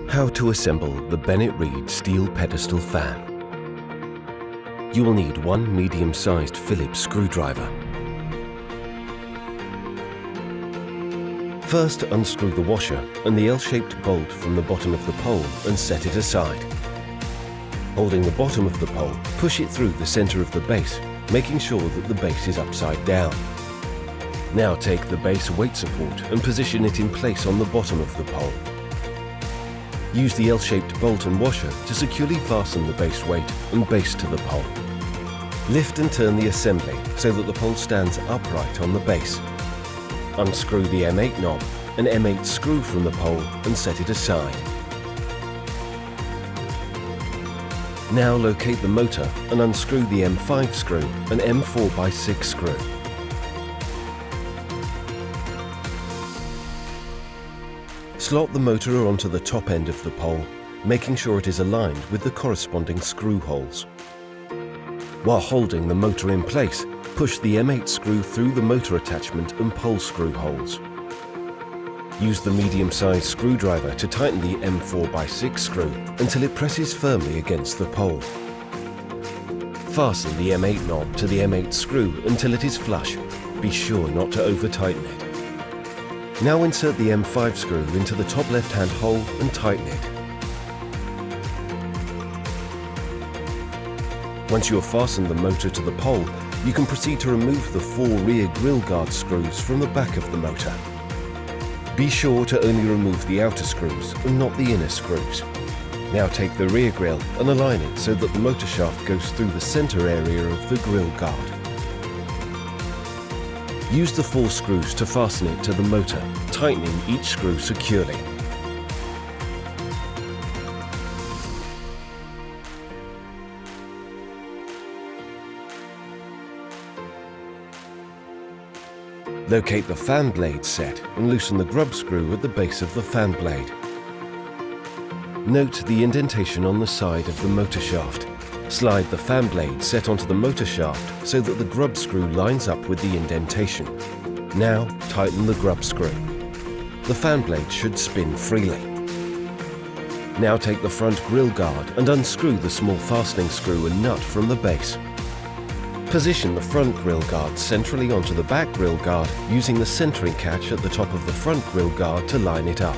How to assemble the Bennett steel pedestal fan. You will need one medium-sized Phillips screwdriver. First, unscrew the washer and the L-shaped bolt from the bottom of the pole and set it aside. Holding the bottom of the pole, push it through the center of the base, making sure that the base is upside down. Now take the base weight support and position it in place on the bottom of the pole. Use the L-shaped bolt and washer to securely fasten the base weight and base to the pole. Lift and turn the assembly so that the pole stands upright on the base. Unscrew the M8 knob and M8 screw from the pole and set it aside. Now locate the motor and unscrew the M5 screw and M4x6 screw. Slot the motor onto the top end of the pole, making sure it is aligned with the corresponding screw holes. While holding the motor in place, push the M8 screw through the motor attachment and pole screw holes. Use the medium-sized screwdriver to tighten the M4x6 screw until it presses firmly against the pole. Fasten the M8 knob to the M8 screw until it is flush. Be sure not to over-tighten it. Now insert the M5 screw into the top left-hand hole and tighten it. Once you have fastened the motor to the pole, you can proceed to remove the 4 rear grille guard screws from the back of the motor. Be sure to only remove the outer screws and not the inner screws. Now take the rear grille and align it so that the motor shaft goes through the center area of the grille guard. Use the 4 screws to fasten it to the motor, tightening each screw securely. Locate the fan blade set and loosen the grub screw at the base of the fan blade. Note the indentation on the side of the motor shaft. Slide the fan blade set onto the motor shaft so that the grub screw lines up with the indentation. Now tighten the grub screw. The fan blade should spin freely. Now take the front grille guard and unscrew the small fastening screw and nut from the base. Position the front grille guard centrally onto the back grille guard using the centering catch at the top of the front grille guard to line it up.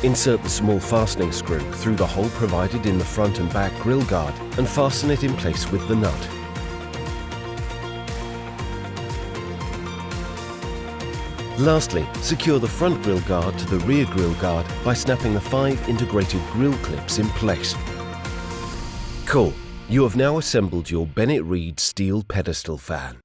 Insert the small fastening screw through the hole provided in the front and back grille guard and fasten it in place with the nut. Lastly, secure the front grille guard to the rear grille guard by snapping the 5 integrated grille clips in place. Cool! You have now assembled your Bennett steel pedestal fan.